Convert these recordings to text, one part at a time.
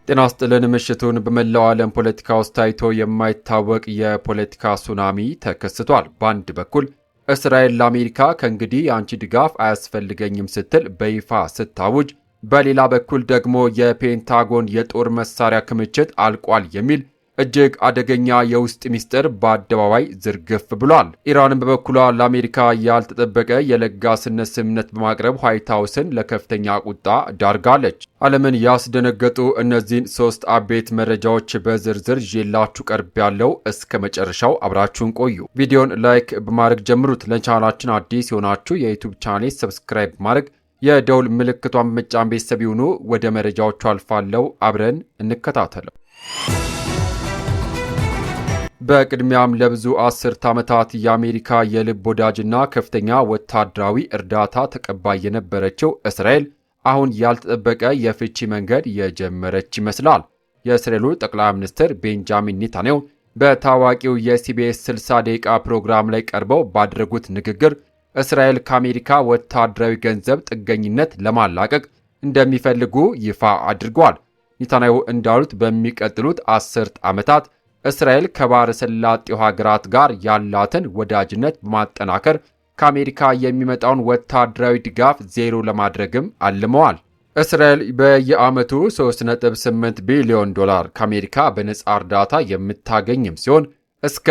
ጤና ይስጥልን። ምሽቱን በመላው ዓለም ፖለቲካ ውስጥ ታይቶ የማይታወቅ የፖለቲካ ሱናሚ ተከስቷል። በአንድ በኩል እስራኤል ለአሜሪካ ከእንግዲህ የአንቺ ድጋፍ አያስፈልገኝም ስትል በይፋ ስታውጅ፣ በሌላ በኩል ደግሞ የፔንታጎን የጦር መሳሪያ ክምችት አልቋል የሚል እጅግ አደገኛ የውስጥ ሚስጥር በአደባባይ ዝርግፍ ብሏል። ኢራንን በበኩሏ ለአሜሪካ ያልተጠበቀ የለጋስነት ስምምነት በማቅረብ ዋይት ሀውስን ለከፍተኛ ቁጣ ዳርጋለች። ዓለምን ያስደነገጡ እነዚህን ሶስት አቤት መረጃዎች በዝርዝር ይዤላችሁ ቀርብ ያለው እስከ መጨረሻው አብራችሁን ቆዩ። ቪዲዮን ላይክ በማድረግ ጀምሩት። ለቻናላችን አዲስ የሆናችሁ የዩቲዩብ ቻናሌ ሰብስክራይብ በማድረግ የደውል ምልክቷን በመጫን ቤተሰብ ይሁኑ። ወደ መረጃዎቹ አልፋለሁ። አብረን እንከታተለው። በቅድሚያም ለብዙ አስርት ዓመታት የአሜሪካ የልብ ወዳጅና ከፍተኛ ወታደራዊ እርዳታ ተቀባይ የነበረችው እስራኤል አሁን ያልተጠበቀ የፍቺ መንገድ የጀመረች ይመስላል። የእስራኤሉ ጠቅላይ ሚኒስትር ቤንጃሚን ኔታንያሁ በታዋቂው የሲቢኤስ 60 ደቂቃ ፕሮግራም ላይ ቀርበው ባደረጉት ንግግር እስራኤል ከአሜሪካ ወታደራዊ ገንዘብ ጥገኝነት ለማላቀቅ እንደሚፈልጉ ይፋ አድርጓል። ኔታንያሁ እንዳሉት በሚቀጥሉት አስርት ዓመታት እስራኤል ከባሕረ ሰላጤው ሀገራት ጋር ያላትን ወዳጅነት በማጠናከር ከአሜሪካ የሚመጣውን ወታደራዊ ድጋፍ ዜሮ ለማድረግም አልመዋል። እስራኤል በየዓመቱ 3.8 ቢሊዮን ዶላር ከአሜሪካ በነጻ እርዳታ የምታገኝም ሲሆን እስከ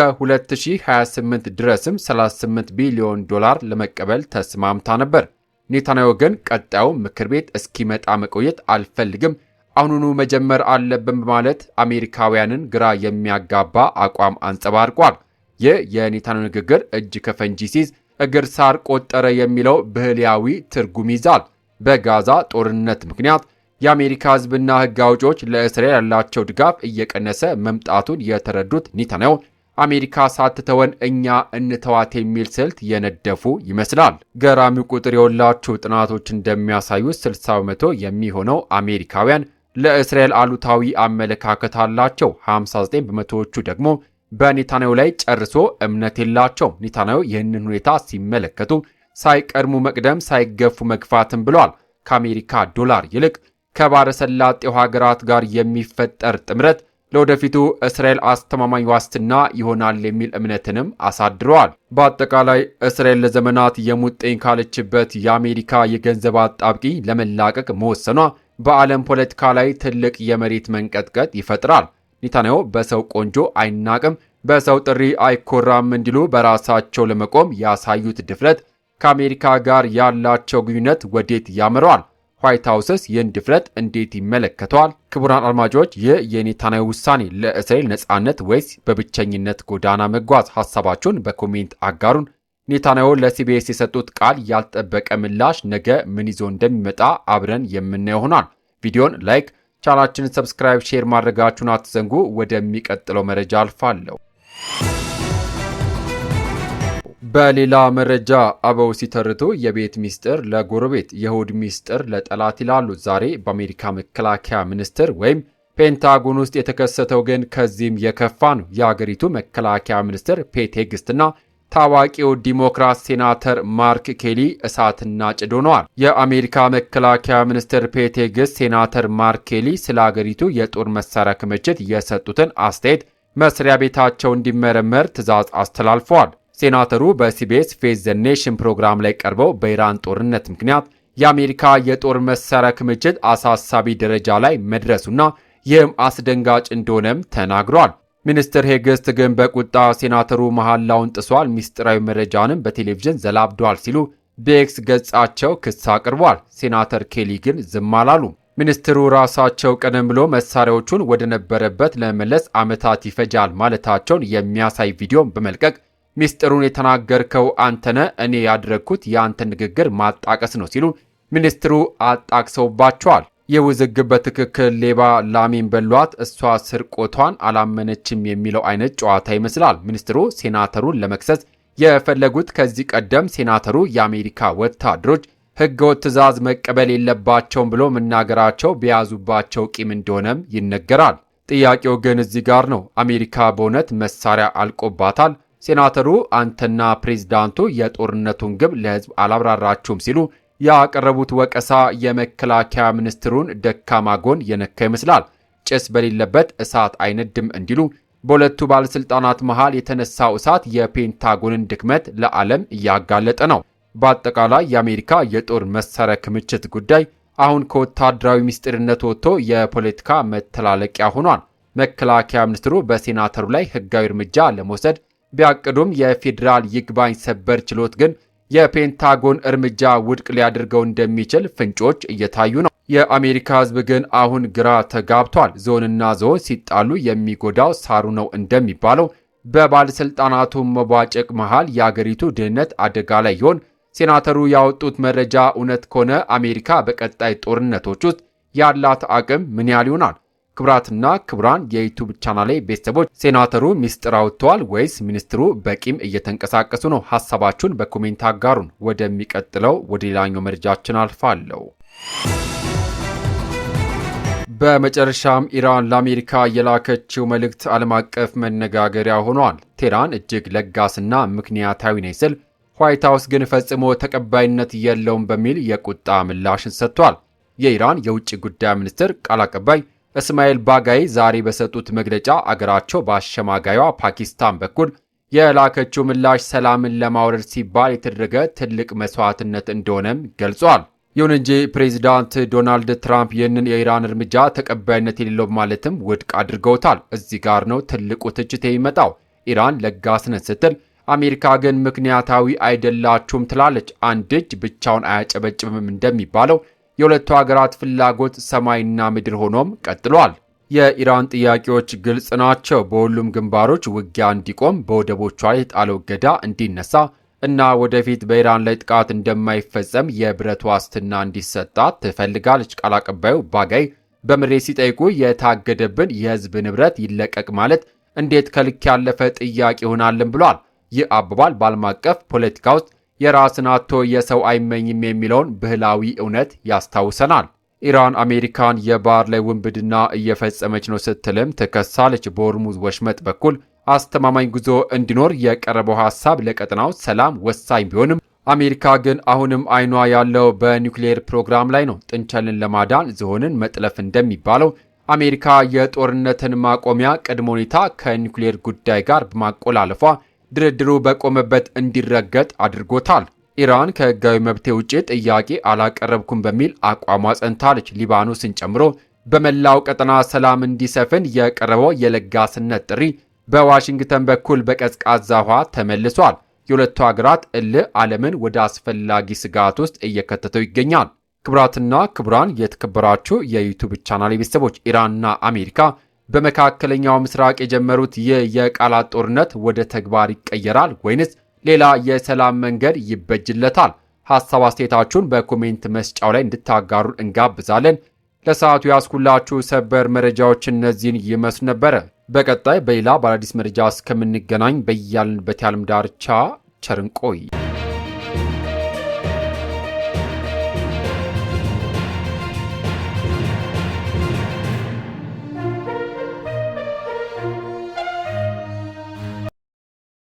2028 ድረስም 38 ቢሊዮን ዶላር ለመቀበል ተስማምታ ነበር። ኔታንያሁ ግን ቀጣዩ ምክር ቤት እስኪመጣ መቆየት አልፈልግም፣ አሁኑኑ መጀመር አለብን በማለት አሜሪካውያንን ግራ የሚያጋባ አቋም አንጸባርቋል። ይህ የኔታንያሁ ንግግር እጅ ከፈንጂ ሲይዝ እግር ሳር ቆጠረ የሚለው ብህልያዊ ትርጉም ይዛል። በጋዛ ጦርነት ምክንያት የአሜሪካ ሕዝብና ሕግ አውጪዎች ለእስራኤል ያላቸው ድጋፍ እየቀነሰ መምጣቱን የተረዱት ኔታንያሁ አሜሪካ ሳትተወን እኛ እንተዋት የሚል ስልት የነደፉ ይመስላል። ገራሚው ቁጥር የወላችሁ ጥናቶች እንደሚያሳዩት 60 በመቶ የሚሆነው አሜሪካውያን ለእስራኤል አሉታዊ አመለካከት አላቸው። 59 በመቶዎቹ ደግሞ በኔታንያሁ ላይ ጨርሶ እምነት የላቸው። ኔታንያሁ ይህንን ሁኔታ ሲመለከቱ ሳይቀድሙ መቅደም ሳይገፉ መግፋትም ብለዋል። ከአሜሪካ ዶላር ይልቅ ከባሕረ ሰላጤው ሀገራት ጋር የሚፈጠር ጥምረት ለወደፊቱ እስራኤል አስተማማኝ ዋስትና ይሆናል የሚል እምነትንም አሳድረዋል። በአጠቃላይ እስራኤል ለዘመናት የሙጥኝ ካለችበት የአሜሪካ የገንዘብ አጣብቂኝ ለመላቀቅ መወሰኗ በዓለም ፖለቲካ ላይ ትልቅ የመሬት መንቀጥቀጥ ይፈጥራል። ኔታንያሁ በሰው ቆንጆ አይናቅም፣ በሰው ጥሪ አይኮራም እንዲሉ በራሳቸው ለመቆም ያሳዩት ድፍረት ከአሜሪካ ጋር ያላቸው ግንኙነት ወዴት ያመራዋል? ዋይት ሀውስስ ይህን ድፍረት እንዴት ይመለከተዋል? ክቡራን አድማጮች፣ ይህ የኔታንያሁ ውሳኔ ለእስራኤል ነጻነት ወይስ በብቸኝነት ጎዳና መጓዝ? ሐሳባችሁን በኮሜንት አጋሩን። ኔታንያሁ ለሲቢኤስ የሰጡት ቃል ያልጠበቀ ምላሽ ነገ ምን ይዞ እንደሚመጣ አብረን የምናየው ይሆናል። ቪዲዮን ላይክ፣ ቻናላችንን ሰብስክራይብ፣ ሼር ማድረጋችሁን አትዘንጉ። ወደሚቀጥለው መረጃ አልፋለሁ። በሌላ መረጃ አበው ሲተርቱ የቤት ሚስጥር ለጎረቤት የሆድ ሚስጥር ለጠላት ይላሉ። ዛሬ በአሜሪካ መከላከያ ሚኒስቴር ወይም ፔንታጎን ውስጥ የተከሰተው ግን ከዚህም የከፋ ነው። የአገሪቱ መከላከያ ሚኒስትር ፔት ሄግስትና ታዋቂው ዲሞክራት ሴናተር ማርክ ኬሊ እሳትና ጭድ ሆነዋል። የአሜሪካ መከላከያ ሚኒስትር ፔት ሄግስት ሴናተር ማርክ ኬሊ ስለ አገሪቱ የጦር መሳሪያ ክምችት የሰጡትን አስተያየት መስሪያ ቤታቸው እንዲመረመር ትዕዛዝ አስተላልፈዋል። ሴናተሩ በሲቢኤስ ፌስ ዘ ኔሽን ፕሮግራም ላይ ቀርበው በኢራን ጦርነት ምክንያት የአሜሪካ የጦር መሳሪያ ክምችት አሳሳቢ ደረጃ ላይ መድረሱና ይህም አስደንጋጭ እንደሆነም ተናግሯል። ሚኒስትር ሄግስት ግን በቁጣ ሴናተሩ መሐላውን ጥሷል፣ ሚስጥራዊ መረጃንም በቴሌቪዥን ዘላብዷል ሲሉ በኤክስ ገጻቸው ክስ አቅርቧል። ሴናተር ኬሊ ግን ዝም አላሉ። ሚኒስትሩ ራሳቸው ቀደም ብሎ መሳሪያዎቹን ወደ ነበረበት ለመመለስ ዓመታት ይፈጃል ማለታቸውን የሚያሳይ ቪዲዮን በመልቀቅ ሚስጥሩን የተናገርከው አንተነ፣ እኔ ያደረግኩት የአንተ ንግግር ማጣቀስ ነው ሲሉ ሚኒስትሩ አጣቅሰውባቸዋል። የውዝግብ በትክክል ሌባ ላሜን በሏት፣ እሷ ስርቆቷን አላመነችም የሚለው አይነት ጨዋታ ይመስላል። ሚኒስትሩ ሴናተሩን ለመክሰስ የፈለጉት ከዚህ ቀደም ሴናተሩ የአሜሪካ ወታደሮች ሕገወጥ ትዕዛዝ መቀበል የለባቸውም ብሎ መናገራቸው በያዙባቸው ቂም እንደሆነም ይነገራል። ጥያቄው ግን እዚህ ጋር ነው። አሜሪካ በእውነት መሳሪያ አልቆባታል? ሴናተሩ አንተና ፕሬዝዳንቱ የጦርነቱን ግብ ለሕዝብ አላብራራችሁም ሲሉ ያቀረቡት ወቀሳ የመከላከያ ሚኒስትሩን ደካማ ጎን የነካ ይመስላል። ጭስ በሌለበት እሳት አይነድም እንዲሉ በሁለቱ ባለስልጣናት መሃል የተነሳው እሳት የፔንታጎንን ድክመት ለዓለም እያጋለጠ ነው። በአጠቃላይ የአሜሪካ የጦር መሳሪያ ክምችት ጉዳይ አሁን ከወታደራዊ ምስጢርነት ወጥቶ የፖለቲካ መተላለቂያ ሆኗል። መከላከያ ሚኒስትሩ በሴናተሩ ላይ ሕጋዊ እርምጃ ለመውሰድ ቢያቅዱም የፌዴራል ይግባኝ ሰበር ችሎት ግን የፔንታጎን እርምጃ ውድቅ ሊያደርገው እንደሚችል ፍንጮች እየታዩ ነው። የአሜሪካ ሕዝብ ግን አሁን ግራ ተጋብቷል። ዞንና ዞን ሲጣሉ የሚጎዳው ሳሩ ነው እንደሚባለው በባለስልጣናቱ መቧጨቅ መሃል የአገሪቱ ደህንነት አደጋ ላይ ይሆን? ሴናተሩ ያወጡት መረጃ እውነት ከሆነ አሜሪካ በቀጣይ ጦርነቶች ውስጥ ያላት አቅም ምን ያህል ይሆናል? ክቡራትና ክቡራን የዩቲዩብ ቻናሌ ቤተሰቦች ሴናተሩ ሚስጥር አውጥተዋል ወይስ ሚኒስትሩ በቂም እየተንቀሳቀሱ ነው? ሐሳባችሁን በኮሜንት አጋሩን። ወደሚቀጥለው ወደ ሌላኛው መረጃችን አልፋለሁ። በመጨረሻም ኢራን ለአሜሪካ የላከችው መልእክት ዓለም አቀፍ መነጋገሪያ ሆኗል። ቴህራን እጅግ ለጋስና ምክንያታዊ ነኝ ሲል ዋይት ሃውስ ግን ፈጽሞ ተቀባይነት የለውም በሚል የቁጣ ምላሽን ሰጥቷል። የኢራን የውጭ ጉዳይ ሚኒስትር ቃል አቀባይ እስማኤል ባጋይ ዛሬ በሰጡት መግለጫ አገራቸው በአሸማጋዩዋ ፓኪስታን በኩል የላከችው ምላሽ ሰላምን ለማውረድ ሲባል የተደረገ ትልቅ መስዋዕትነት እንደሆነም ገልጿል። ይሁን እንጂ ፕሬዚዳንት ዶናልድ ትራምፕ ይህንን የኢራን እርምጃ ተቀባይነት የሌለው ማለትም ውድቅ አድርገውታል። እዚህ ጋር ነው ትልቁ ትችት የሚመጣው። ኢራን ለጋስነት ስትል አሜሪካ ግን ምክንያታዊ አይደላችሁም ትላለች። አንድ እጅ ብቻውን አያጨበጭብም እንደሚባለው የሁለቱ ሀገራት ፍላጎት ሰማይና ምድር ሆኖም ቀጥሏል። የኢራን ጥያቄዎች ግልጽ ናቸው። በሁሉም ግንባሮች ውጊያ እንዲቆም፣ በወደቦቿ ላይ የጣለው እገዳ እንዲነሳ እና ወደፊት በኢራን ላይ ጥቃት እንደማይፈጸም የብረት ዋስትና እንዲሰጣት ትፈልጋለች። ቃል አቀባዩ ባጋይ በምሬት ሲጠይቁ የታገደብን የህዝብ ንብረት ይለቀቅ ማለት እንዴት ከልክ ያለፈ ጥያቄ ይሆናልን ብሏል። ይህ አባባል በዓለም አቀፍ ፖለቲካ ውስጥ የራስን አጥቶ የሰው አይመኝም የሚለውን ብህላዊ እውነት ያስታውሰናል። ኢራን አሜሪካን የባህር ላይ ውንብድና እየፈጸመች ነው ስትልም ትከሳለች። በሆርሙዝ ወሽመጥ በኩል አስተማማኝ ጉዞ እንዲኖር የቀረበው ሐሳብ ለቀጠናው ሰላም ወሳኝ ቢሆንም አሜሪካ ግን አሁንም አይኗ ያለው በኒውክሌር ፕሮግራም ላይ ነው። ጥንቸልን ለማዳን ዝሆንን መጥለፍ እንደሚባለው አሜሪካ የጦርነትን ማቆሚያ ቅድመ ሁኔታ ከኒውክሌር ጉዳይ ጋር በማቆላለፏ ድርድሩ በቆመበት እንዲረገጥ አድርጎታል። ኢራን ከህጋዊ መብቴ ውጪ ጥያቄ አላቀረብኩም በሚል አቋሟ ጸንታለች። ሊባኖስን ጨምሮ በመላው ቀጠና ሰላም እንዲሰፍን የቀረበው የለጋስነት ጥሪ በዋሽንግተን በኩል በቀዝቃዛ ውሃ ተመልሷል። የሁለቱ ሀገራት እልህ ዓለምን ወደ አስፈላጊ ስጋት ውስጥ እየከተተው ይገኛል። ክቡራትና ክቡራን የተከበራችሁ የዩቲዩብ ቻናል ቤተሰቦች ኢራንና አሜሪካ በመካከለኛው ምስራቅ የጀመሩት ይህ የቃላት ጦርነት ወደ ተግባር ይቀየራል ወይንስ ሌላ የሰላም መንገድ ይበጅለታል? ሐሳብ አስተያየታችሁን በኮሜንት መስጫው ላይ እንድታጋሩን እንጋብዛለን። ለሰዓቱ ያስኩላችሁ ሰበር መረጃዎች እነዚህን ይመስሉ ነበረ። በቀጣይ በሌላ በአዲስ መረጃ እስከምንገናኝ በያልንበት የዓለም ዳርቻ ቸር እንቆይ።